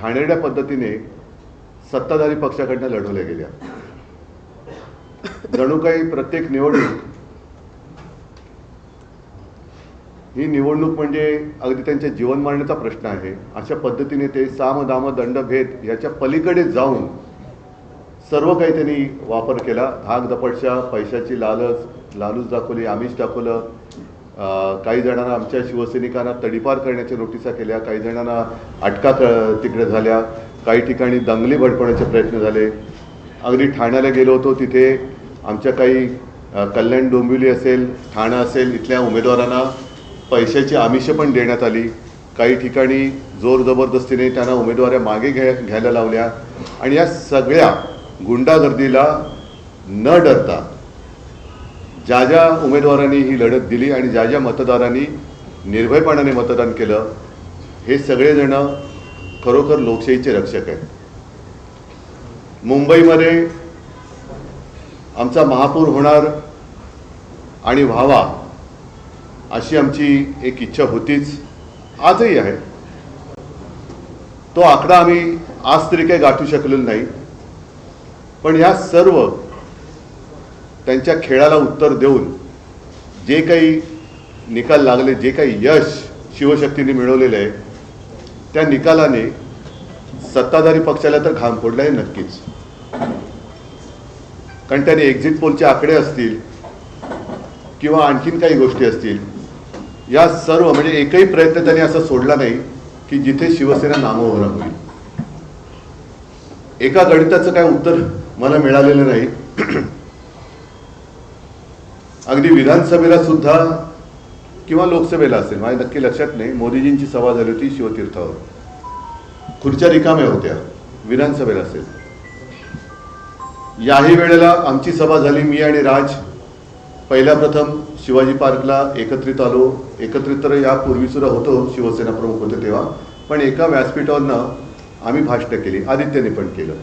घाणेरड्या पद्धतीने सत्ताधारी पक्षाकडनं लढवल्या गेल्या। जणू काही प्रत्येक निवडणूक ही निवडणूक म्हणजे अगदी त्यांच्या जीवन मरणाचा प्रश्न आहे, अशा पद्धतीने ते साम दाम दंड भेद याच्या पलीकडे जाऊन सर्व काही त्यांनी वापर केला। धाक दपटशा, पैशाची लालूच दाखवली, आमिष दाखवलं। काही जणांना आमच्या शिवसैनिकांना तडीपार करण्याच्या नोटिसा केल्या, काही जणांना अटका तिकडे झाल्या, काही ठिकाणी दंगली भडकवण्याचे प्रयत्न झाले। अगदी ठाण्याला गेलो होतो, तिथे आमच्या काही कल्याण डोंबिवली असेल, ठाणा असेल, इथल्या उमेदवारांना पैशाची आमिष पण देण्यात आली। काही ठिकाणी जोर जबरदस्तीने त्यांना उमेदवाऱ्या मागे घ्यायला लावल्या। आणि या सगळ्या गुंडागर्दीला न डरता ज्या ज्या उमेदवारांनी ही लढत दिली आणि ज्या ज्या मतदारांनी निर्भयपणाने मतदान केलं, हे सगळेजण खरोखर लोकशाहीचे रक्षक आहेत। मुंबईमध्ये आमचा महापौर होणार आणि व्हावा अशी आमची एक इच्छा होतीच, आजही आहे। तो आकडा आम्ही आज तरी काही गाठू शकलेलो नाही, पण या सर्व त्यांच्या खेळाला उत्तर देऊन जे काही निकाल लागले, जे काही यश शिवशक्तीने मिळवलेले आहे, त्या निकालाने सत्ताधारी पक्षाला तर घाम फोडला आहे नक्कीच। कारण त्याने एक्झिट पोलचे आकडे असतील किंवा आणखीन काही गोष्टी असतील, या सर्व म्हणजे एकही प्रयत्न त्यांनी असा सोडला नाही की जिथे शिवसेना नामोहरम होईल। एका गणिताचं काय उत्तर मला मिळालेलं नाही। अगदी विधानसभेला सुद्धा किंवा लोकसभेला असेल, माझ्या नक्की लक्षात नाही, मोदीजींची सभा झाली होती शिवतीर्थावर, खुर्च्या रिकाम्या होत्या। विधानसभेला असेल, याही वेळेला आमची सभा झाली, मी आणि राज पहिल्या प्रथम शिवाजी पार्कला एकत्रित आलो। एकत्रित तर यापूर्वी सुद्धा होतो, शिवसेना प्रमुख होते तेव्हा, पण एका व्यासपीठावरनं आम्ही भाषणं केली, आदित्यने पण केलं।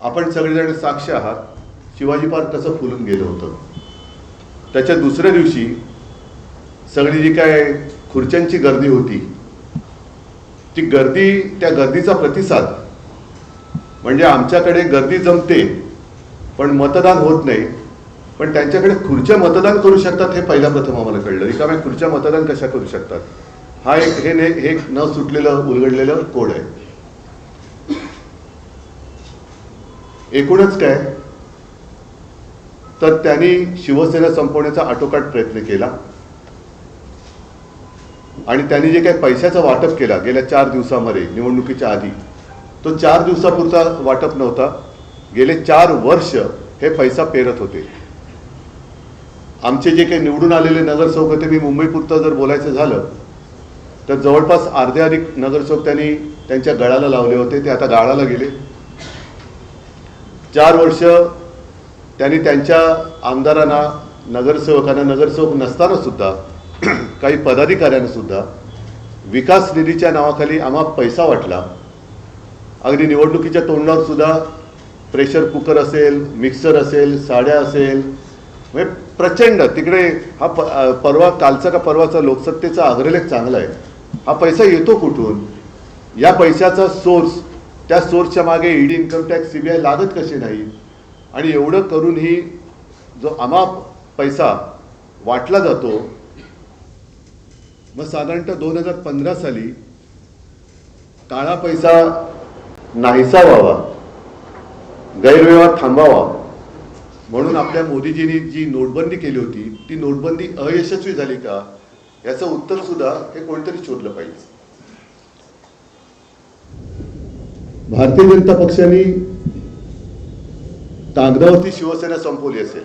आपण सगळेजण साक्ष आहात, शिवाजी पार्क कसं फुलून गेलं होतं। त्याच्या दुसऱ्या दिवशी सगळी जी काय खुर्च्यांची गर्दी होती, ती गर्दी, त्या गर्दीचा प्रतिसाद म्हणजे आमच्याकडे गर्दी जमते पण मतदान होत नाही, पण त्यांच्याकडे खुर्च्या मतदान करू शकतात हे पहिल्या प्रथम आम्हाला कळलं। रिकाम्या खुर्च्या मतदान कशा करू शकतात, हा एक न सुटलेलं उलगडलेलं कोड आहे। एकूणच काय तर त्यांनी शिवसेना संपवण्याचा आटोकाट प्रयत्न केला आणि त्यांनी जे काही पैशाचं वाटप केला गेल्या 4 दिवसामध्ये निवडणुकीच्या आधी, तो 4 दिवसापुरता वाटप नव्हता, गेले 4 वर्ष हे पैसा पेरत होते। आमचे जे काही निवडून आलेले नगरसेवक होते, मी मुंबईपुरतं जर बोलायचं झालं तर जवळपास अर्ध्याधिक नगरसेवक त्यांनी त्यांच्या गळाला लावले होते, ते आता गाळाला गेले। 4 वर्ष त्यांनी त्यांच्या आमदारांना, नगरसेवकांना, नगरसेवक नसताना सुद्धा काही पदाधिकाऱ्यांना सुद्धा विकास निधीच्या नावाखाली आम्हा पैसा वाटला। अगदी निवडणुकीच्या तोंडावर सुद्धा प्रेशर कुकर असेल, मिक्सर असेल, साड्या असेल, म्हणजे प्रचंड तिकडे हा परवा कालचा का परवाचा लोकसत्तेचा अग्रलेख चांगला आहे। हा पैसा येतो कुठून, या पैशाचा सोर्स, त्या सोर्सच्या मागे ईडी, इन्कम टॅक्स, सीबीआय लागत कसे नाही, आणि एवढं करूनही जो आम्हा पैसा वाटला जातो, मग साधारणतः 2015 साली काळा पैसा नाहीसा व्हावा, गैरव्यवहार थांबावा म्हणून आपल्या मोदीजींनी जी नोटबंदी केली होती, ती नोटबंदी अयशस्वी झाली का, याचं उत्तर सुद्धा हे कोणीतरी शोधलं पाहिजे। भारतीय जनता पक्षाने कागदावरती शिवसेना संपवली असेल,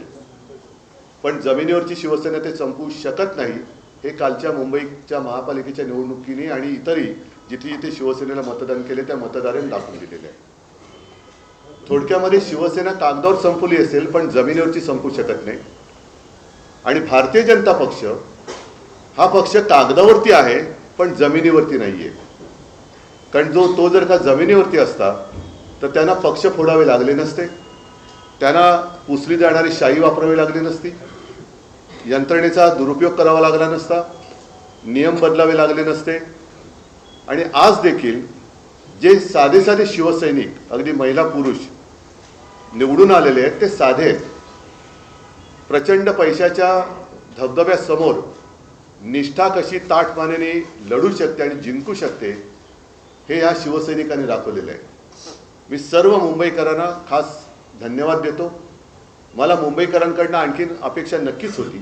पण जमिनीवरची शिवसेना ते संपवू शकत नाही, हे कालच्या मुंबईच्या महापालिकेच्या निवडणुकीने आणि इतरही जिथे जिथे शिवसेनेला मतदान केले त्या मतदारांनी दाखवून दिलेले आहे। थोडक्यामध्ये शिवसेना कागदावर संपवली असेल पण जमिनीवरची संपू शकत नाही, आणि भारतीय जनता पक्ष हा पक्ष कागदावरती आहे पण जमिनीवरती नाहीये। कारण तो जर का जमिनीवरती असता तर त्यांना पक्ष फोडावे लागले नसते, त्यांना पुसली जाणारी शाही वापरावी लागली नसती, यंत्रणेचा दुरुपयोग करावा लागला नसता, नियम बदलावे लागले नसते, आणि आज देखील जे साधे साधे शिवसैनिक अगदी महिला पुरुष निवडून आलेले आहेत ते साधे आहेत. प्रचंड पैशाच्या धबधब्यासमोर निष्ठा कशी ताठमानेने लढू शकते आणि जिंकू शकते हे या शिवसैनिकांनी दाखवलेलं आहे. मी सर्व मुंबईकरांना खास धन्यवाद देतो. मला मुंबईकरांकडनं आणखीन अपेक्षा नक्कीच होती,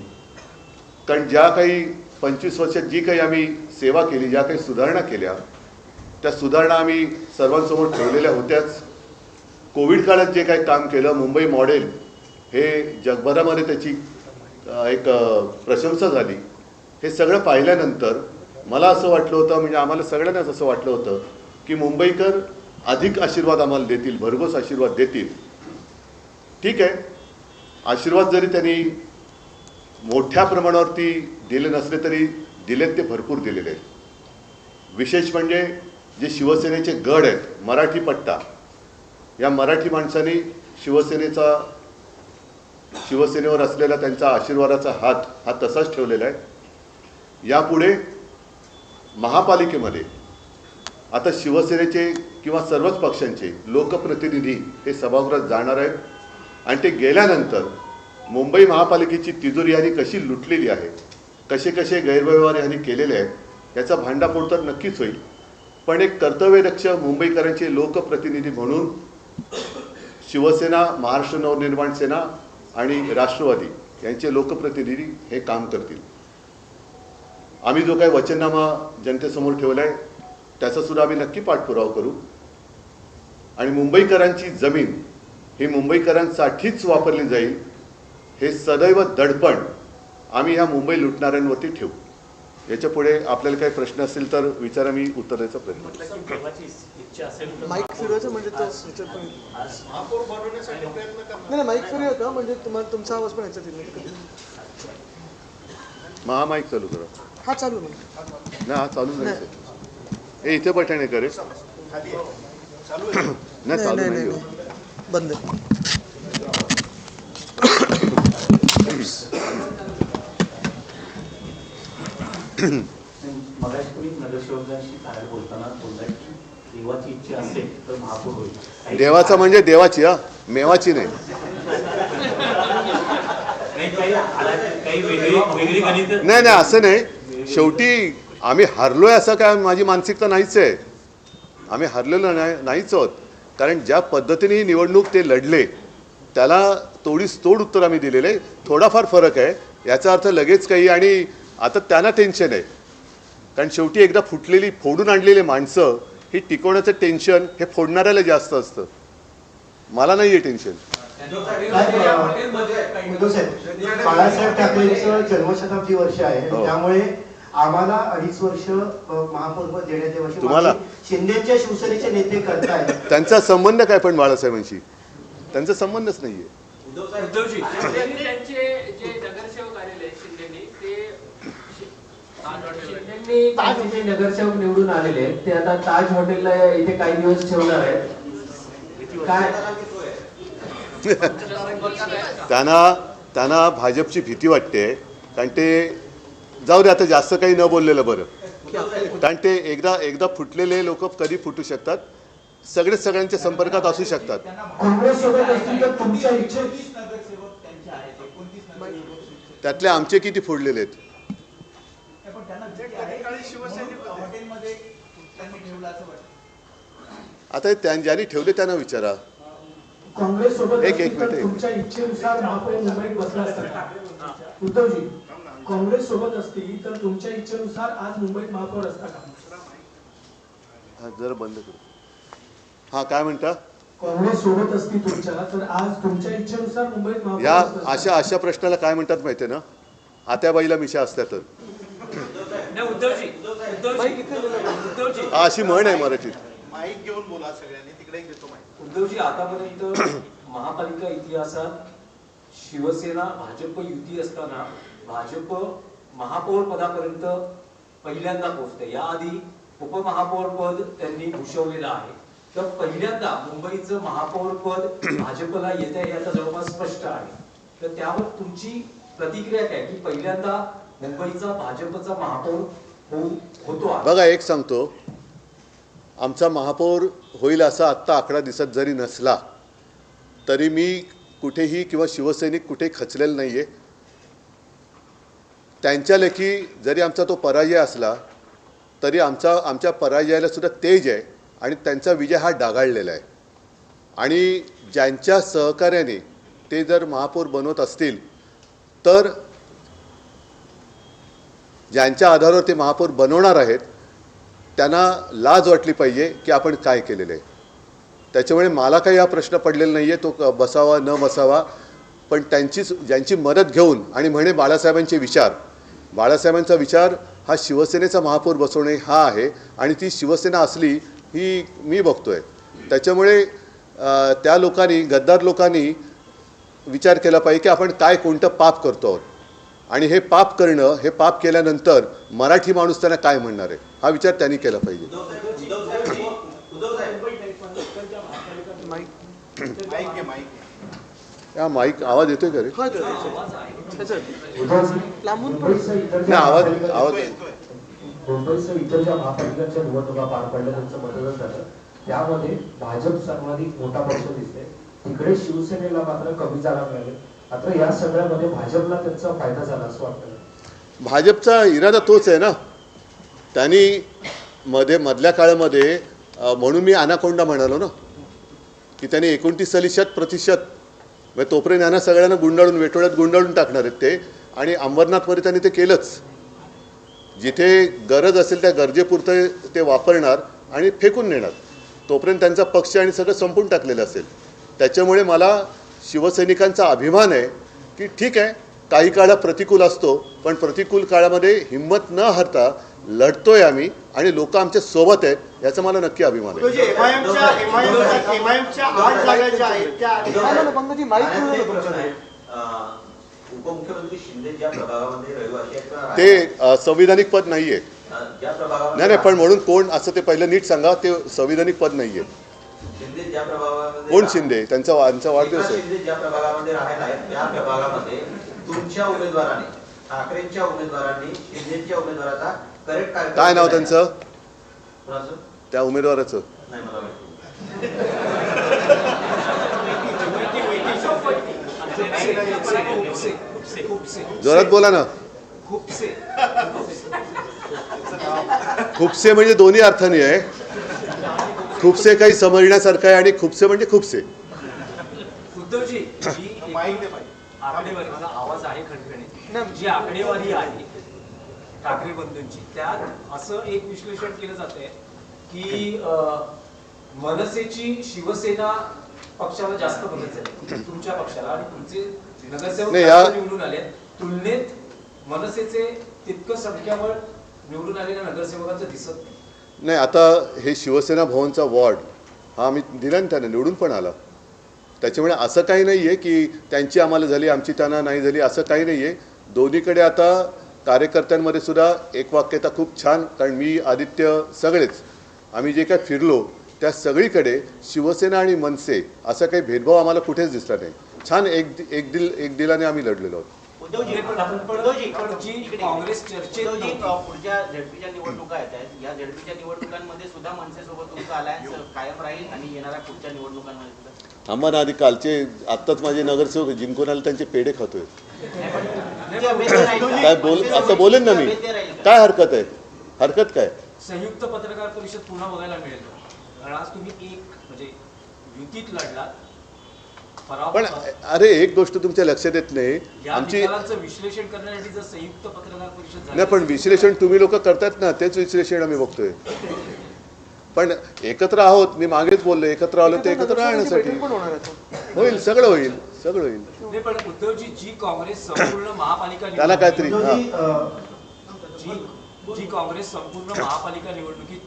कारण ज्या काही 25 वर्षात जी काही आम्ही सेवा केली, ज्या काही सुधारणा केल्या, त्या सुधारणा आम्ही सर्वांसमोर ठेवलेल्या होत्याच. कोविड काळात जे काही काम केलं, मुंबई मॉडेल हे जगभरामध्ये त्याची एक प्रशंसा झाली. हे सगळं पाहिल्यानंतर मला असं वाटलं होतं, म्हणजे आम्हाला सगळ्यांनाच असं वाटलं होतं की मुंबईकर अधिक आशीर्वाद आम्हाला देतील, भरघोस आशीर्वाद देतील. ठीक आहे, आशीर्वाद जरी त्यांनी मोठ्या प्रमाणावरती दिले नसले तरी दिलेत, ते भरपूर दिलेले आहेत. विशेष म्हणजे जे शिवसेनेचे गड आहेत, मराठी पट्टा, या मराठी माणसांनी शिवसेनेवर असलेला त्यांचा आशीर्वादाचा हात हा तसाच ठेवलेला आहे. यापुढे महापालिकेमध्ये आता शिवसेनेचे किंवा सर्वच पक्षांचे लोकप्रतिनिधी हे सभागृहात जाणार आहेत आणि ते गेल्यानंतर मुंबई महापालिकेची तिजोरी यांनी कशी लुटलेली आहे, कसे कसे गैरव्यवहार यांनी केलेले आहेत, याचा भांडाफोड तर नक्कीच होईल. पण एक कर्तव्यदक्ष मुंबईकरांचे लोकप्रतिनिधी म्हणून शिवसेना, महाराष्ट्र नवनिर्माण सेना आणि राष्ट्रवादी यांचे लोकप्रतिनिधी हे काम करतील. आम्ही जो काही वचननामा जनतेसमोर ठेवला आहे त्याचा सुद्धा आम्ही नक्की पाठपुरावा करू आणि मुंबईकरांची जमीन ही मुंबईकरांसाठीच वापरली जाईल हे सदैव दडपण आम्ही ह्या मुंबई लुटणाऱ्यांवरती ठेवू. याच्या पुढे आपल्याला काही प्रश्न असेल तर विचारा, मी उत्तर द्यायचा प्रयत्न करेन. माईक फिरवायचं म्हणजे तो ह्याच्यात पण नाही, माईक फिरवा का म्हणजे तुम्हाला तुमचा आवाज पण ह्याच्यात येईल. हा माईक चालू करा. हा चालू ना, नाही हा चालू नाही. हे इथे बटणे करे नाही, चालू नाही, बंद. मगाशी नगरसेवकांशी बाहेर बोलताना बोलताय की देवाची इच्छा असेल तर महापौर होईल. देवाचा म्हणजे देवाची, हा मेवाची नाही. नाही नाही असं नाही. शेवटी आम्ही हरलोय असं काय माझी मानसिकता नाहीच आहे. आम्ही हरलेलो नाहीच आहोत, कारण ज्या पद्धतीने ही निवडणूक ते लढले त्याला तोडीस तोड उत्तर आम्ही दिलेलं आहे. थोडाफार फरक आहे, याचा अर्थ लगेच काही. आणि आता त्यांना टेन्शन आहे, कारण शेवटी एकदा फुटलेली फोडून आणलेली माणसं ही टिकवण्याचं टेन्शन हे फोडणाऱ्याला जास्त असतं. मला नाही आहे टेन्शन. बाळासाहेब ठाकरेंचं जन्मशताब्दी वर्ष आहे, त्यामुळे आम्हाला 2.5 वर्ष महापौर देण्याच्या वर्षी तुम्हाला शिंदेच्या शिवसेनेचे नेते करतायत. त्यांचा संबंध काय पण बाळासाहेबांशी? त्यांचा संबंधच नाहीये. उद्धवजी त्यांचे जे नगरसेवक आलेले शिंदेनी ते ताज जे नगरसेवक निवडून आलेले आहेत ते आता ताज हॉटेलला इथे काही दिवस ठेवणार आहेत. काय त्यांना भाजपची भीती वाटते, कारण ते जाऊ दे आता जास्त काही न बोललेलं बरं. कारण ते एकदा फुटलेले लोक कधी फुटू शकतात, सगळ्यांच्या संपर्कात असू शकतात. त्यातले आमचे किती फोडलेले आहेत? आता ज्यांनी ठेवले त्यांना विचारा. काँग्रेस सोबत एक मिनिट. तुमच्या इच्छेनुसार महापौर मुंबईत बसला असता. उद्धवजी, काँग्रेस सोबत असती तर तुमच्या इच्छेनुसार आज मुंबईत महापौर असता का? जरा बंद करू. हा काय म्हणता? काँग्रेस सोबत असती तुमच्या तर आज तुमच्या इच्छेनुसार मुंबईत महापौर या असता. अशा प्रश्नाला काय म्हणतात माहितीये ना? आत्याबाईला मिशा असत्या तर. अशी म्हण आहे मराठीत. माईक घेऊन बोला सगळ्यांनी, तिकडे घेतो माईक. उद्धवजी, आतापर्यंत महापालिका इतिहासात शिवसेना भाजप युती असताना भाजप महापौर पदापर्यंत पहिल्यांदा पोहोचते. याआधी उपमहापौर पद त्यांनी भूषवलेलं आहे. तर पहिल्यांदा मुंबईचं महापौर पद भाजपला येत आहे हे आता जवळपास स्पष्ट आहे. तर त्यावर तुमची प्रतिक्रिया काय की पहिल्यांदा मुंबईचा भाजपचा महापौर होतो? बघा, एक सांगतो, आमचा महापौर होईल असा आत्ता आकडा दिसत जरी नसला तरी मी कुठेही किंवा शिवसैनिक कुठेही खचलेलं नाही आहे. त्यांच्या लेखी जरी आमचा तो पराजय असला तरी आमच्या पराजयाला सुद्धा तेज आहे आणि त्यांचा विजय हा डागाळलेला आहे. आणि ज्यांच्या सहकार्याने ते जर महापौर बनवत असतील तर ज्यांच्या आधारावर ते महापौर बनवणार आहेत त्यांना लाज वाटली पाहिजे की आपण काय केलेलं आहे. त्याच्यामुळे मला काही हा प्रश्न पडलेला नाही आहे तो बसावा न बसावा, पण ज्यांची मदत घेऊन आणि म्हणे बाळासाहेबांचा विचार हा शिवसेनेचा महापौर बसवणे हा आहे आणि ती शिवसेना असली ही मी बघतोय. त्याच्यामुळे त्या लोकांनी गद्दार लोकांनी विचार केला पाहिजे की आपण काय कोणतं पाप करतो आहोत आणि हे पाप करणं, हे पाप केल्यानंतर मराठी माणूस त्यांना काय म्हणणार आहे हा विचार त्यांनी केला पाहिजे. हा माईक आवाज येतोय का रे? नाही, आवाज मुंबईसह इतर ज्या महापालिकांच्या निवडणुका पार पडल्या त्यांचं मतदान झालं त्यामध्ये भाजप सर्वाधिक मोठा पक्ष दिसते, तिकडे शिवसेनेला मात्र कमी जागा मिळाले. मात्र या सगळ्यामध्ये भाजपला त्यांचा फायदा झाला असं वाटतं. भाजपचा इरादा तोच आहे ना. त्यांनी मधल्या काळामध्ये म्हणून मी अनाकोंडा म्हणालो ना की त्यांनी 29% म्हणजे तोपर्यंत यांना सगळ्यांना गुंडाळून वेटोळ्यात गुंडाळून टाकणार आहेत ते. आणि अंबरनाथमध्ये त्यांनी ते केलंच. जिथे गरज असेल त्या गरजेपुरतं ते वापरणार आणि फेकून नेणार. तोपर्यंत त्यांचा पक्ष आणि सगळं संपून टाकलेलं असेल. त्याच्यामुळे मला शिवसैनिकांचा अभिमान आहे की ठीक आहे काही काळा प्रतिकूल असतो पण प्रतिकूल काळामध्ये हिंमत न हरता लढतोय आम्ही आणि लोक आमच्या सोबत आहेत याचा मला नक्की अभिमान आहे. उपमुख्यमंत्री शिंदे ज्या प्रभागामध्ये रहिवासी आहेत ते संविधानिक पद नाहीये. ज्या प्रभागामध्ये नाही पण म्हणून कोण असं ते पहिलं नीट सांगा. ते संविधानिक पद नाहीये. शिंदे ज्या प्रभागामध्ये कोण शिंदे? त्यांचा वाढदिवस आहे. शिंदे ज्या प्रभागामध्ये राहत आहेत त्या प्रभागामध्ये तुमच्या उमेदवाराने ठाकरेंच्या उमेदवारांनी शिंदेच्या उमेदवाराचा करेक्ट काय नाव त्यांचं? कोणाचं? त्या उमेदवाराचं नाही मला माहिती. जोरात बोला ना. खूपसे म्हणजे दोन्ही अर्थाने आहे. खूपसे काही समजण्यासारखं आहे आणि खूपसे म्हणजे खूपसे. उद्धवजी जी आकडेवारी माझा आवाज आहे खणखणीत जी आकडेवारी आहे ठाकरे बंधूंची त्यात असं एक विश्लेषण केलं जात आहे की मनसेची शिवसेना पक्षाला जास्त मदत झाली तुमच्या पक्षाला आणि तुमचे नगरसेवक निवडून आले तुलनेत मनसेचे तितकं संख्याबळ निवडून आलेल्या नगरसेवकांचं दिसत नाही. आता हे शिवसेना भवनचा वॉर्ड हा आम्ही दिला ना त्यांना निवडून पण आला. त्याच्यामुळे असं काही नाही आहे की त्यांची आम्हाला झाली आमची त्यांना नाही झाली असं काही नाही आहे. दोन्हीकडे आता कार्यकर्त्यांमध्ये सुद्धा एकवाक्यता खूप छान. कारण मी आदित्य सगळेच आम्ही जे काय फिरलो त्या सगळीकडे शिवसेना आणि मनसे असा काही भेदभाव आम्हाला कुठेच दिसला नाही. छान एक दिलाने आम्ही लढलेलो आहोत. काँग्रेस चर्चेत पुढच्या झडपीच्या निवडणुका येत आहेत या झडपीच्या निवडणुकांमध्ये सुद्धा मनसेसोबत तुमचा अलायन्स कायम राहील आणि येणाऱ्या पुढच्या निवडणुकांमध्ये सुद्धा आम्हाला आधी कालचे आत्ताच माझे नगरसेवक जिंकून आले त्यांचे पेढे खातोय. काय आता बोलेन ना मी. काय हरकत आहे? हरकत काय? संयुक्त पत्रकार परिषद पुन्हा बघायला मिळेल कारण आज तुम्ही एक म्हणजे युतीत लढलात. पण अरे एक गोष्ट तुमच्या लक्षात येत नाही आमची विश्लेषण करण्यासाठी जर संयुक्त पत्रकार परिषद नाही पण विश्लेषण तुम्ही लोक करतात ना तेच विश्लेषण आम्ही बघतोय. पण एकत्र आहोत मी मागेच बोललो एकत्र आलो ते एकत्र राहण्यासाठी होईल सगळं होईल. पण उद्धवजी जी काँग्रेस संपूर्ण महापालिका त्याला काहीतरी जी काँग्रेस संपूर्ण महापालिका निवडणुकीत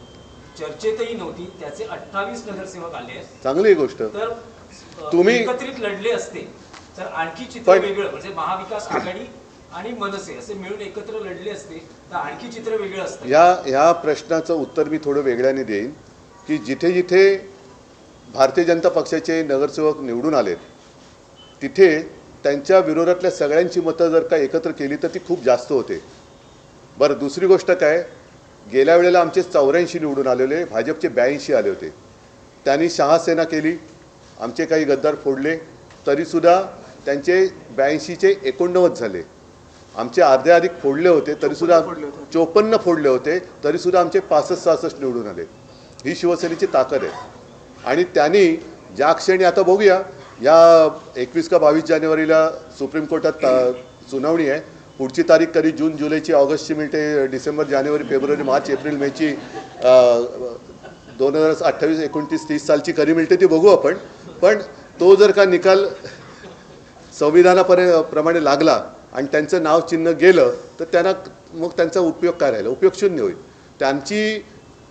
चर्चेतही नव्हती त्याचे 28 नगरसेवक आले आहेत. चांगली गोष्ट. तर तुम्ही एकत्रित लढले असते तर आणखी चित्र वेगळं म्हणजे महाविकास आघाडी आणि मनसे असे मिळून एकत्र लढले असते तर आणखी चित्र वेगळं असतं. ह्या प्रश्नाचं उत्तर मी थोडं वेगळ्याने देईन की जिथे जिथे भारतीय जनता पक्षाचे नगरसेवक निवडून आलेत तिथे त्यांच्या विरोधातल्या सगळ्यांची मतं जर का एकत्र केली तर ती खूप जास्त होते. बरं दुसरी गोष्ट काय गेल्या वेळेला आमचे 84 निवडून आलेले, भाजपचे 82 आले होते. त्यांनी शहासेना केली, आमचे काही गद्दार फोडले, तरीसुद्धा त्यांचे 82चे 89 झाले. आमचे अर्धे अधिक फोडले होते तरीसुद्धा 54 फोडले होते तरीसुद्धा आमचे 65-66 निवडून आले. ही शिवसेनेची ताकद आहे. आणि त्यांनी ज्या क्षणी, आता बघूया, या 21 का 22 जानेवारीला सुप्रीम कोर्टात सुनावणी आहे. पुढची तारीख कधी जून जुलैची, ऑगस्टची मिळते, डिसेंबर जानेवारी फेब्रुवारी मार्च एप्रिल मेची 2028 29 30 सालची कधी मिळते ती बघू आपण. पण तो जर का निकाल संविधानाप्रमाणे लागला आणि त्यांचं नाव चिन्ह गेलं तर त्यांना मग त्यांचा उपयोग काय राहिला? उपयोग शून्य होईल.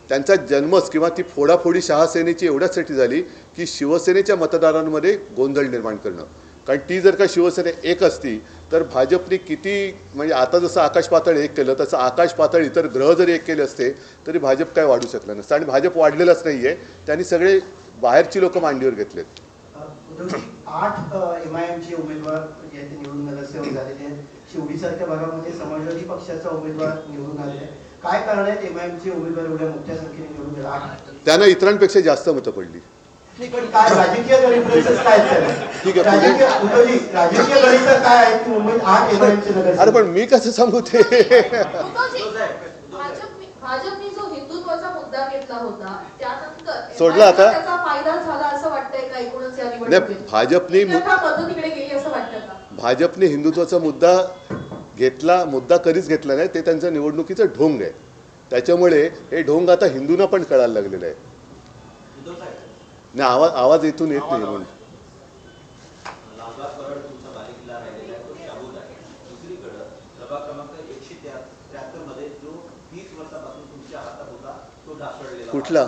त्यांचा जन्मच किंवा ती फोडाफोडी शहासेनेची एवढ्यासाठी झाली की शिवसेनेच्या मतदारांमध्ये गोंधळ निर्माण करणं. कारण ती जर का शिवसेना एक असती तर भाजपने किती, म्हणजे आता जसं आकाश पातळ एक केलं तसं आकाश पातळ इतर ग्रह जरी एक केले असते तरी भाजप काय वाढू शकलं नसतं. आणि भाजप वाढलेलंच नाही आहे. त्यांनी सगळे बाहेरची लोक मांडीवर घेतलेत. 8 MIMचे उमेदवार जे आहेत ते निवडून नगरसेवक झालेले आहेत. शिवडीसारख्या भागामध्ये समाजवादी पक्षाचा उमेदवार निवडून आलेला आहे. काय कारण आहे MIMचे उमेदवार एवढ्या मोठ्या संख्येने निवडून गेले? 8 त्यांना इतरांपेक्षा जास्त मतं पडली. नाही, पण काय राजकीय गणित काय आहेत? ठीक आहे, राजकीय गणित काय आहे की मुंबईत 8 MIMचे नगरसेवक? अरे पण मी कसं सांगू ते? भाजपने जो हिंदुत्वाचा मुद्दा घेतला होता त्यानंतर सोडला आता? त्याचा फायदा झाला असं वाटतंय का एकूणच या नाही, निवडणुकीत? भाजपने पद्धतीकडे गेली असं वाटतं का? भाजपने हिंदुत्वाचा मुद्दा कधीच घेतला नाही. ते त्यांचं निवडणुकीचं ढोंग आहे. त्याच्यामुळे हे ढोंग आता हिंदूंना पण कळायला लागलेलं आहे. नाही, आवाज इथून येत नाही म्हणून. लालबाग परळ तुमचा बालेकिल्ला राहिलेला आहे, तो शाबूत आहे. दुसरीकडं प्रभाग क्रमांक 173 मध्ये जो 20 वर्षापासून तुमच्या हातात होता तो ढासळलेला. कुठला?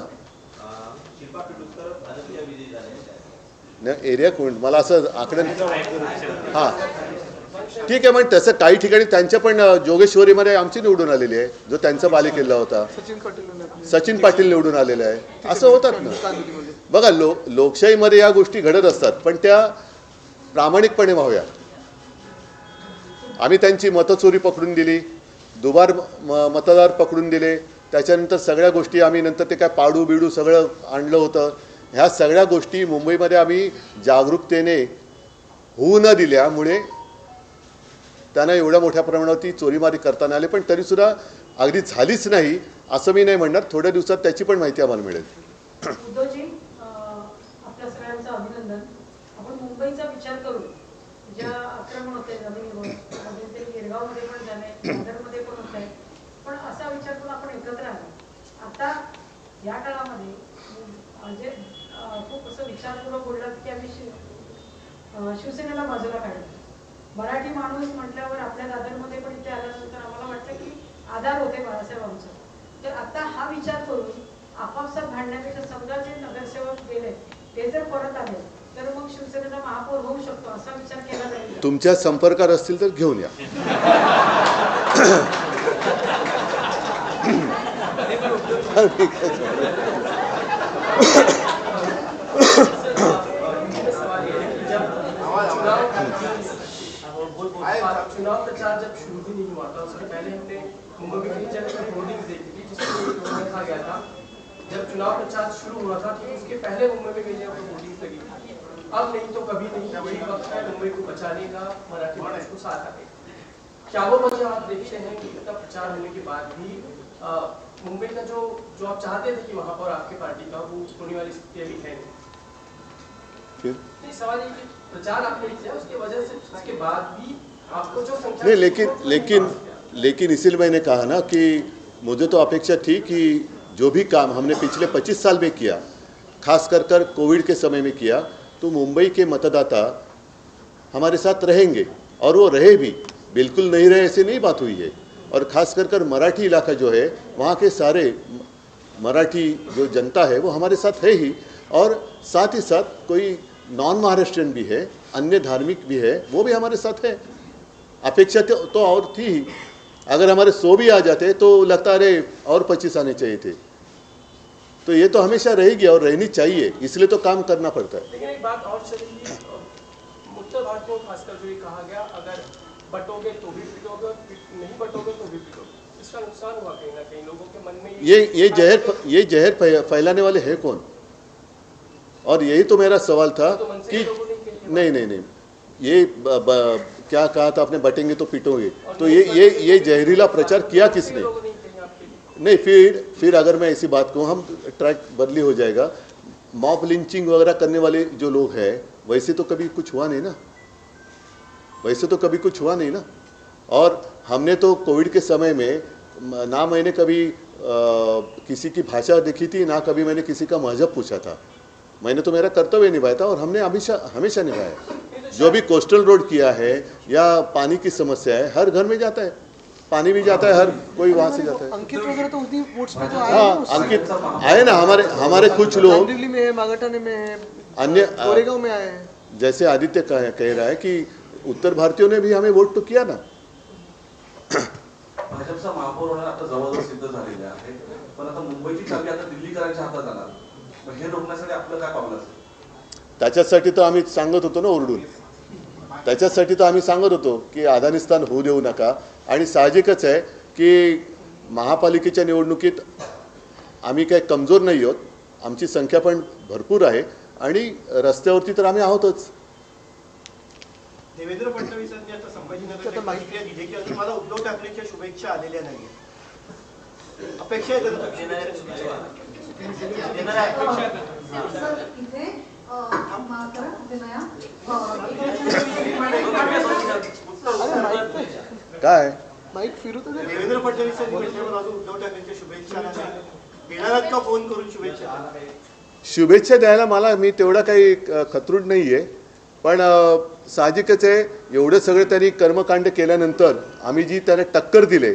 शिल्पा पिटुस्कर भाजपच्या विजयी झालेल्या आहेत. नाही, एरिया कोण, मला असं आकडे. हां, ठीक आहे. मग तसं काही ठिकाणी त्यांच्या पण जोगेश्वरीमध्ये आमची निवडून आलेली आहे, जो त्यांचा बालेकिल्ला होता. सचिन पाटील निवडून आलेले आहे. असं होतात ना. बघा, लोकशाहीमध्ये या गोष्टी घडत असतात, पण त्या प्रामाणिकपणे व्हाव्या. आम्ही त्यांची मतचोरी पकडून दिली, दुबार मतदार पकडून दिले, त्याच्यानंतर सगळ्या गोष्टी आम्ही नंतर ते काय पाडू बिडू सगळं आणलं होतं. ह्या सगळ्या गोष्टी मुंबईमध्ये आम्ही जागरूकतेने होऊ न दिल्यामुळे त्यांना एवढ्या मोठ्या प्रमाणावरती चोरीमारी करताना आले. पण तरीसुद्धा अगदी झालीच नाही असं मी नाही म्हणणार. थोड्या दिवसात त्याची पण माहिती आम्हाला मिळेल. उद्धवजी, आपल्या सगळ्यांचं अभिनंदन. आपण मुंबईचा विचार करू, ज्या आक्रमण होते ते गिरगावमध्ये पण झाले, दादरमध्ये पण होत आहे, पण असा विचार करून आपण एकत्र आलो. आता या काळामध्ये म्हणजे खूप असं विचारपूर्वक बोललात की आम्ही शिवसेनेला बाजूला काढलं. मराठी माणूस म्हटल्यावर आपल्या दादरमध्ये पण इथे आल्यानंतर आम्हाला वाटतं की आधार होते बाळासाहेबांचं. तर आता हा विचार करून आपापसात भांडण्यापेक्षा समजा जे नगरसेवक गेले ते जर परत आले तर मग शिवसेनेचा महापौर होऊ शकतो असा विचार केला जाईल. तुमच्या संपर्कात असतील तर घेऊन या. चुनाव प्रचार जब शुरू भी नहीं हुआ था उसके पहले हमने मुंबई में कई जगह पर होर्डिंग्स देखी थी जिसमें लिखा गया था। जब चुनाव प्रचार शुरू हुआ था तो उसके पहले मुंबई में कई जगह पर होर्डिंग्स लगी थी। अब नहीं तो कभी नहीं, यही वक्त है मुंबई को बचाने का, मराठी मानस को साथ आने। क्या वो वजह आप देखते हैं कि इतना प्रचार होने के बाद भी मुंबई का जो आप चाहते थे कि महापौर आपकी पार्टी का वो होने वाली स्थिति अभी है नहीं? सवाल ये कि प्रचार आपने किया उसकी वजह से उसके बाद भी आपको जो संख्या नहीं, लेकिन इसीलिए मैंने कहा ना कि मुझे तो अपेक्षा थी कि जो भी काम हमने पिछले 25 साल में किया, खास कर कोविड के समय में किया, तो मुंबई के मतदाता हमारे साथ रहेंगे और वो रहे भी, बिल्कुल नहीं रहे ऐसे नहीं बात हुई है। और खास कर मराठी इलाका जो है वहाँ के सारे मराठी जो जनता है वो हमारे साथ है ही, और साथ ही साथ कोई नॉन महाराष्ट्रियन भी है, अन्य धार्मिक भी है, वो भी हमारे साथ है। अपेक्षा तो और थी ही, अगर हमारे 100 भी आ जाते तो लगता अरे और 25 आने चाहिए थे। तो ये तो हमेशा रहेगी और रहनी चाहिए, इसलिए तो काम करना पड़ता है। लेकिन एक बात और चली, उत्तर भारत में खासकर जो ये कहा गया, अगर बटोगे तो भी पिटोगे, नहीं बटोगे तो भी पिटोगे, इस पीस का नुकसान हुआ कहीं ना कहीं, लोगों के मन में ये जहर फैलाने वाले हैं कौन? और यही तो मेरा सवाल था कि नहीं, ये क्या कहा था आपने, बटेंगे तो पीटोगे, तो ये जहरीला प्रचार किया किसने? नहीं, फिर अगर मैं ऐसी बात कहूँ, हम ट्रैक बदली हो जाएगा। मॉब लिंचिंग वगैरह करने वाले जो लोग हैं, वैसे तो कभी कुछ हुआ नहीं ना, और हमने तो कोविड के समय में ना मैंने कभी किसी की भाषा देखी थी, ना कभी मैंने किसी का मजहब पूछा था। मैंने तो मेरा कर्तव्य निभाया था, और हमने हमेशा निभाया। जो भी कोस्टल रोड किया है या पानी की समस्या है, हर घर में जाता है, पानी भी जाता है, हर कोई वहाँ से जाता है। अंकित वगैरह तो उसी वोट्स पे तो आए हाँ, अंकित आए ना, हमारे कुछ लोग दिल्ली में, मागाठाणे में, अन्य गोरेगांव में आए हैं। जैसे आदित्य कह रहा है कि उत्तर भारतीयों ने भी हमें वोट तो किया ना। भाजपचा महापौर होणार आता जवळजवळ सिद्ध झालेले आहे, पण आता मुंबईची चावी आता दिल्लीकरांच्या हातात जाणार, हे रोखण्यासाठी आपलं काय पावलं असेल? त्याच्यासाठी तर आम्ही सांगत होतो ना ओरडून, त्याच्यासाठी तर आम्ही सांगत होतो की अफगाणिस्तान होऊ देऊ नका। आणि साहजिकच आहे की महापालिकेच्या निवडणुकीत आम्ही काही कमजोर नाही आहोत, आमची संख्या पण भरपूर आहे, आणि रस्त्यावरती तर आम्ही आहोतच। देवेंद्र फडणवीसांनी आता संभाजीनगरच्या माहिती दिली की अजून मला उद्धव ठाकरेंच्या शुभेच्छा आलेल्या नाही, अपेक्षा आहे सर इथे काय माईक फिरू तर देवेंद्र फडणवीसांनी म्हटल्यावर अजून उद्धव ठाकरेंच्या शुभेच्छा नाही, येणाऱ्यात का फोन करून शुभेच्छा द्यायला मला मी तेवढा काही खतरूड नाही आहे, पण साहजिकच आहे, एवढं सगळं त्यांनी कर्मकांड केल्यानंतर आम्ही जी त्यांना टक्कर दिले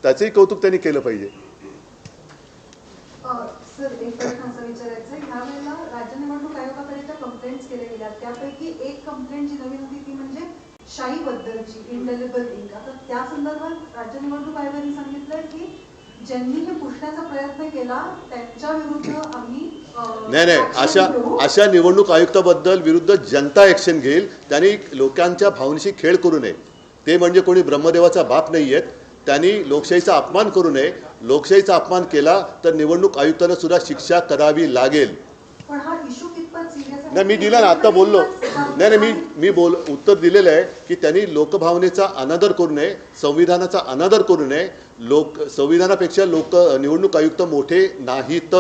त्याचंही कौतुक त्यांनी केलं पाहिजे। सर एक प्रश्न असा विचारायचा आहे, ह्या वेळेला राज्य निवडणूक आयोगाकडे ज्या कंप्लेंट्स केल्या गेल्या त्यापैकी एक कंप्लेंट जी नवीन होती ती म्हणजे शाई बद्दलची, इंडेलिबल इंक। आता त्या संदर्भात राज्य निवडणूक आयोगाने सांगितलंय की ज्यांनी हे पुसण्याचा प्रयत्न केला त्यांच्या विरुद्ध आम्ही नाही, अशा निवडणूक आयुक्ताबद्दल विरुद्ध जनता ऍक्शन घेईल। त्यांनी लोकांच्या भावनेशी खेळ करू नये, ते म्हणजे कोणी ब्रह्मदेवाचा बाप नाही आहेत, त्यांनी लोकशाहीचा अपमान करू नये। लोकशाहीचा अपमान केला तर निवडणूक आयुक्तांना सुद्धा शिक्षा करावी लागेल। पण हा इशू कितपत सिरियस आहे? नाही, मी दिला ना, आता बोललो नाही, मी उत्तर दिलेलं आहे की त्यांनी लोकभावनेचा अनादर करू नये, संविधानाचा अनादर करू नये। संविधानापेक्षा निवडणूक आयुक्त मोठे नाहीत,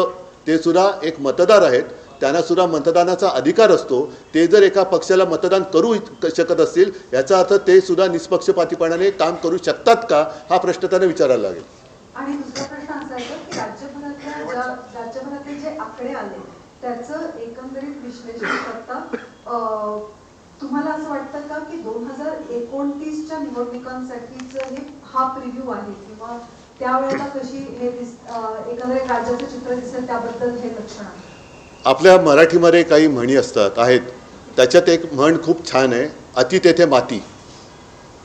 ते सुद्धा एक मतदार आहेत, त्यांना सुद्धा मतदानाचा अधिकार असतो। ते जर एका पक्षाला मतदान करू शकत असतील याचा अर्थ ते सुद्धा निष्पक्षपातीपणाने काम करू शकतात का, हा प्रश्न त्यांना विचारायला लागेल। आणि दुसरा प्रश्न असा आहे की राज्यभरातले जे आकडे आले त्याचं एकंदरीत विश्लेषण करता तुम्हाला असं वाटतं का की 2029च्या निवडणुकांसाठीचं हा प्रिव्ह्यू आहे, किंवा त्यावेळेला कशी हे एकंदरीत राज्याचं चित्र दिसेल त्याबद्दल हे लक्षण आहे? आपल्या मराठीमध्ये काही म्हणी आहेत, त्याच्यात एक म्हण खूप छान आहे, अति तेथे माती।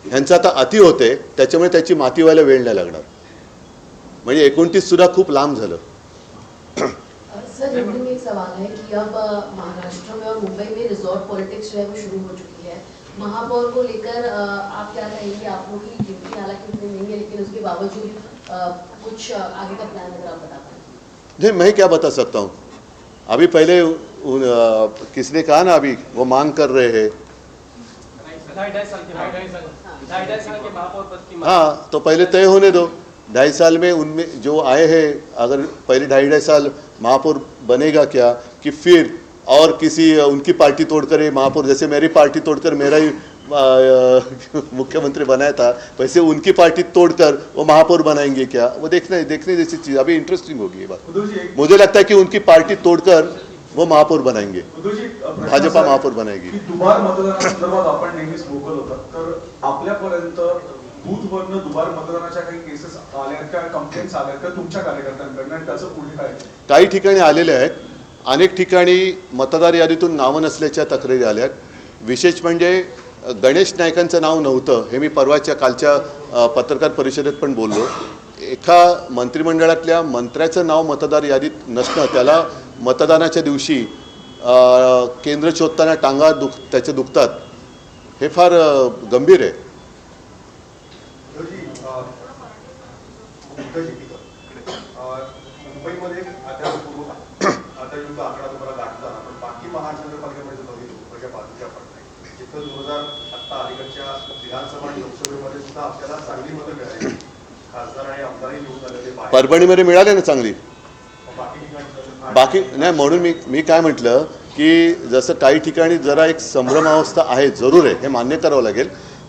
ह्यांचा आता अति होते, त्याच्यामुळे त्याची माती व्हायला वेळ नाही लागणार, म्हणजे 29 सुद्धा खूप लांब झालं। सर हिंदी में एक सवाल है कि अब महाराष्ट्र में और मुंबई में रिजॉर्ट पॉलिटिक्स जो है वो शुरू हो चुकी है। महापौर को लेकर आप क्या कहेंगे? आप लोगों की ड्यूटी हालांकि उतनी नहीं है, लेकिन उसके बावजूद कुछ आगे का प्लान अगर आप बता पाएं। नहीं, मैं क्या बता सकता हूँ, अभी पहले किसने कहा ना, अभी वो मांग कर रहे हैं 2.5 साल के महापौर पद की। हाँ, तो पहले तय होने दो। 2.5 साल में उनमें जो आए हैं, अगर पहले 2.5 साल महापौर बनेगा क्या, कि फिर और किसी उनकी पार्टी तोड़कर ये महापौर, जैसे मेरी पार्टी तोड़कर मेरा ही मुख्यमंत्री बनाया था, वैसे उनकी पार्टी तोड़कर वो महापौर बनाएंगे क्या, वो देखने जैसी चीज़। अभी इंटरेस्टिंग होगी ये बात। मुझे लगता है कि उनकी पार्टी तोड़कर वो महापौर बनाएंगे, भाजपा महापौर बनाएगी। दुबार मतदानासंदर्भात आपण नेहमीच वोकल होतात, तर आपल्यापर्यंत बूथवरनं दुबार मतदानाच्या काही केसेस आल्या का, कंप्लेंट्स आल्या का तुमच्या कार्यकर्त्यांकडनं, आणि त्याचं पुढे काय? काही ठिकाणी आलेले आहेत, अनेक ठिकाणी मतदार यादीतून नावं नसल्याच्या तक्रारी आल्या आहेत। विशेष म्हणजे गणेश नायकांचं नाव नव्हतं, हे मी कालच्या पत्रकार परिषदेत पण बोललो। एका मंत्रिमंडळातल्या मंत्र्याचं नाव मतदार यादीत नसणं, त्याला मतदानाच्या दिवशी केंद्र शोधताना टांगा त्याचे दुखतात, हे फार गंभीर आहे। मुंबईमध्ये अद्याप आकडा तुम्हाला गाठताना पण बाकी महानगरपालिकेमध्ये जर बघितलं मुंबईच्या बाजूच्या पडत जिथं 2000 आता अलीकडच्या विधानसभा आणि लोकसभेमध्ये सुद्धा आपल्याला चांगली मतं मिळाली, खासदार आणि आमदारही निवडून आलेले बाहेर. परभणीमध्ये मिळाले ना चांगली. बाकी ठिकाणी बाकी नाही, म्हणून मी काय म्हटलं की जसं काही ठिकाणी जरा एक संभ्रमावस्था आहे, जरूर आहे, हे मान्य करावं लागेल.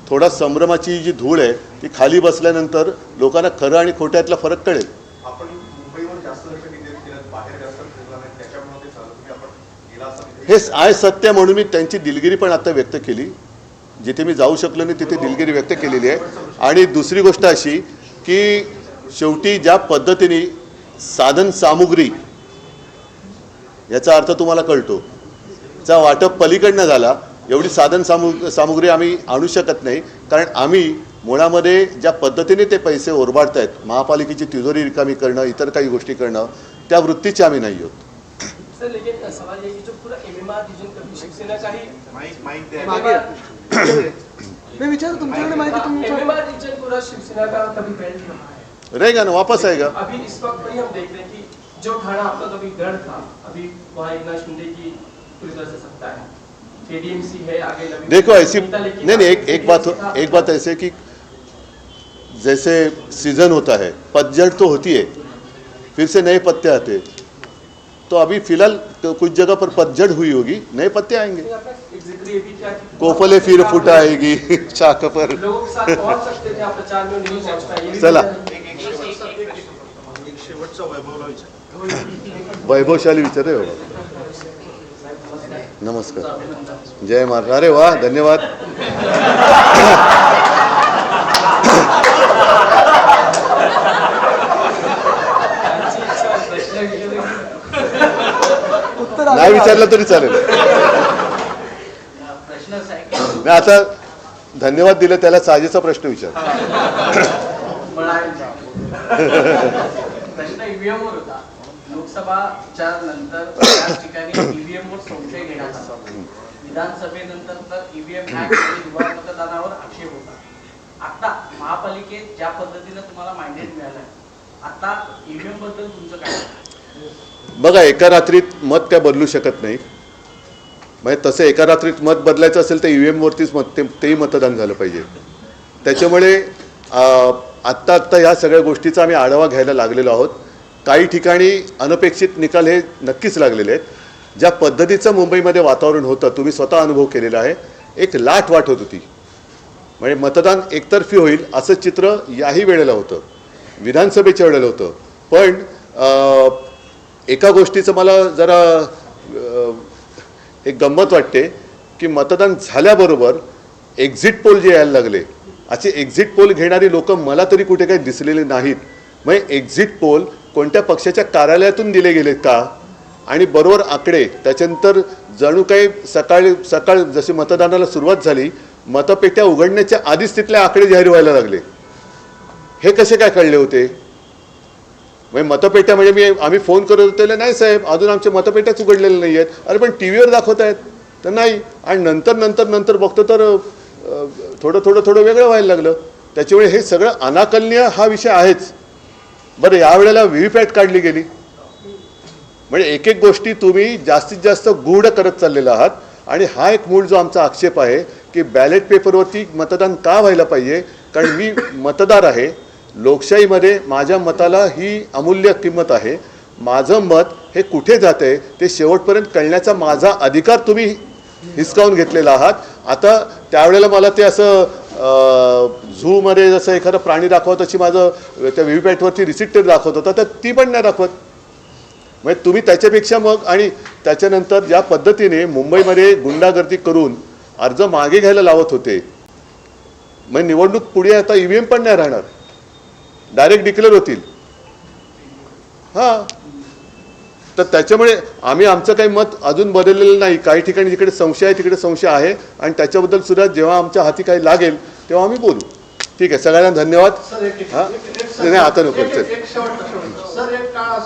थोडा संभ्रमाची जी धूळ आहे ती खाली बसल्यानंतर लोकांना खरं आणि खोट्यातला फरक कळेल. आपण मुंबईवर जास्त लक्ष केंद्रित केलं, बाहेर जास्त फिरला नाही, त्याच्यामुळे ते चालू तुम्ही आपण गेला असं हे आहे सत्य, म्हणून मी त्यांची दिलगिरी पण आता व्यक्त केली. जिथे मी जाऊ शकलो नाही तिथे दिलगिरी व्यक्त केलेली आहे. आणि दुसरी गोष्ट अशी की शेवटी ज्या पद्धतीने साधन सामुग्री, याचा अर्थ तुम्हाला कळतो, चा वाटप पलीकडनं झाला, एवढी साधन सामुग्री आम्ही आणू शकत नाही. कारण आम्ही मुळामध्ये ज्या पद्धतीने ते पैसे ओरबाडत आहेत, महापालिकेची तिजोरी रिकामी करणं, इतर काही गोष्टी करणं, त्या वृत्तीचे आम्ही नाही आहोत. सर लेकिन सवाल ये कि जो पूरा एमएमआर रीजन कभी शिवसेना का ही मैं विचार तुमच्याकडे माहिती एमएमआर रीजन पूरा शिवसेना का कभी बेल्ट रहा है, रहेगा ना, वापस आएगा. अभी इस वक्त भी हम देख रहे हैं कि जो ठाणा आपका कभी गढ़ था, अभी वहाँ एकनाथ शिंदे की पूरी तरह से सत्ता है, एडीएमसी है, आगे नवीन देखो ऐसी नहीं एक बात ऐसे कि जैसे सीजन होता है, पतझड़ तो होती है, फिर से नए पत्ते आते, तो अभी फिलहाल कुछ जगह पर पतझड़ हुई होगी, नए पत्ते आएंगे. कोफले फिर फुटाएगी शाख पर. लोगों के साथ पहुंच सकते थे आप प्रचार में, नहीं पहुंच पाए. चला एक शेवटचा वैभवला विचार. वैभवशाली विचार आहे बाबा. नमस्कार, जय महाराज. अरे वा, धन्यवाद. नाही विचारलं तरी चालेल. नाही, आता धन्यवाद दिले त्याला साजेचा प्रश्न विचार. प्रश्न ईव्हीएम वर होता. लोकसभाच्या नंतर त्याच ठिकाणी ईव्हीएम वर संशय घेण्यात आला. विधानसभेनंतर तर ईव्हीएम हॅक आणि दुबार मतदानावर आक्षेप होता. आता महापालिकेत ज्या पद्धतीने तुम्हाला मांडेट मिळालाय, आता ईव्हीएम बद्दल तुमचं काय? बघा, एका रात्रीत मत काय बदलू शकत नाही. म्हणजे तसं एका रात्रीत मत बदलायचं असेल तर ईव्हीएम वरतीच तेही मतदान झालं पाहिजे. त्याच्यामुळे आत्ता ह्या सगळ्या गोष्टीचा आम्ही आढावा घ्यायला लागलेलो आहोत. काही ठिकाणी अनपेक्षित निकाल हे नक्कीच लागलेले आहेत. ज्या पद्धतीचं मुंबईमध्ये वातावरण होतं, तुम्ही स्वतः अनुभव केलेला आहे, एक लाट वाट होत होती. म्हणजे मतदान एकतर्फी होईल असं चित्र याही वेळेला होतं, विधानसभेच्या वेळेला होतं. पण एका गोष्टीचं मला जरा एक गंमत वाटते की मतदान झाल्याबरोबर एक्झिट पोल जे यायला लागले, असे एक्झिट पोल घेणारी लोक मला तरी कुठे काही दिसलेले नाहीत. म्हणजे एक्झिट पोल कोणत्या पक्षाच्या कार्यालयातून दिले गेलेत का, आणि बरोबर आकडे त्याच्यानंतर जणू काही सकाळ जशी मतदानाला सुरुवात झाली, मतपेट्या उघडण्याच्या आधीच तिथले आकडे जाहीर व्हायला लागले. हे कसे काय कळले होते? म्हणजे मतपेट्या म्हणजे आम्ही फोन करत होते, नाही साहेब अजून आमच्या मतपेट्याच उघडलेल्या नाही आहेत. अरे पण टी व्हीवर दाखवत आहेत तर नाही. आणि नंतर बघतो तर थोडं वेगळं व्हायला लागलं. त्याच्यामुळे हे सगळं अनाकलनीय हा विषय आहेच. बरं, यावेळेला व्हीव्हीपॅट काढली गेली, म्हणजे एक गोष्टी तुम्ही जास्तीत जास्त गूढ करत चाललेला आहात. आणि हा एक मूळ जो आमचा आक्षेप आहे की बॅलेट पेपरवरती मतदान का व्हायला पाहिजे, कारण मी मतदार आहे. लोकशाहीमध्ये माझ्या मताला ही अमूल्य किंमत आहे. माझं मत हे कुठे जाते ते शेवटपर्यंत कळण्याचा माझा अधिकार तुम्ही हिसकावून घेतलेला आहात. आता त्यावेळेला मला ते असं झूमध्ये जसं एखादा प्राणी दाखवत तशी माझं त्या व्हीव्हीपॅटवरती रिसिप्ट दाखवत होता, तर ती पण नाही दाखवत. म्हणजे तुम्ही त्याच्यापेक्षा मग, आणि त्याच्यानंतर ज्या पद्धतीने मुंबईमध्ये गुंडागर्दी करून अर्ज मागे घ्यायला लावत होते, मग निवडणूक पुढे आता ईव्हीएम पण नाही राहणार, डायरेक्ट डिक्लेअर होतील. हां, तर त्याच्यामुळे आम्ही आमचं काही मत अजून बदललेलं नाही. काही ठिकाणी जिकडे संशय आहे तिकडे संशय आहे, आणि त्याच्याबद्दल सुद्धा जेव्हा आमच्या हाती काही लागेल तेव्हा आम्ही बोलू. ठीक आहे, सगळ्यांना धन्यवाद. हां, नाही आता नको. सर, एक काळ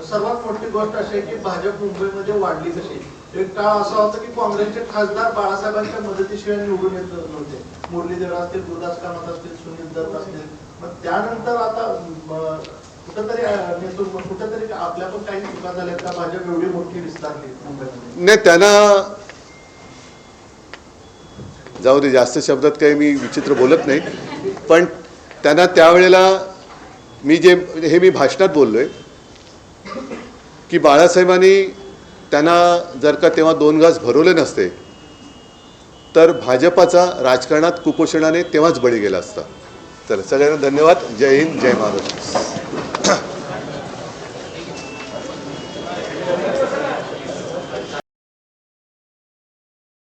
सर्वात मोठी गोष्ट अशी आहे की भाजप मुंबईमध्ये वाढली कशी. एक काळ असा होता की काँग्रेसचे खासदार बाळासाहेबांच्या मदतीशिवाय निवडून येत नव्हते. मुरलीधर असतील, गुरुदास कामत असतील, सुनील दत्त असतील, मग त्यानंतर आता कुठंतरी आपल्या पण काही चुका झाल्या का भाजप एवढी मोठी विस्तारली मुंबईमध्ये? नाही, त्यांना जाऊ दे, जास्त शब्दात काही मी विचित्र बोलत नाही, पण त्यांना त्यावेळेला मी भाषणात बोललोय की बाळासाहेबांनी त्यांना जर का तेव्हा 2 घास भरवले नसते तर भाजपाचा राजकारणात कुपोषणाने तेव्हाच बळी गेला असता. चला, सगळ्यांना धन्यवाद. जय हिंद, जय महाराष्ट्र.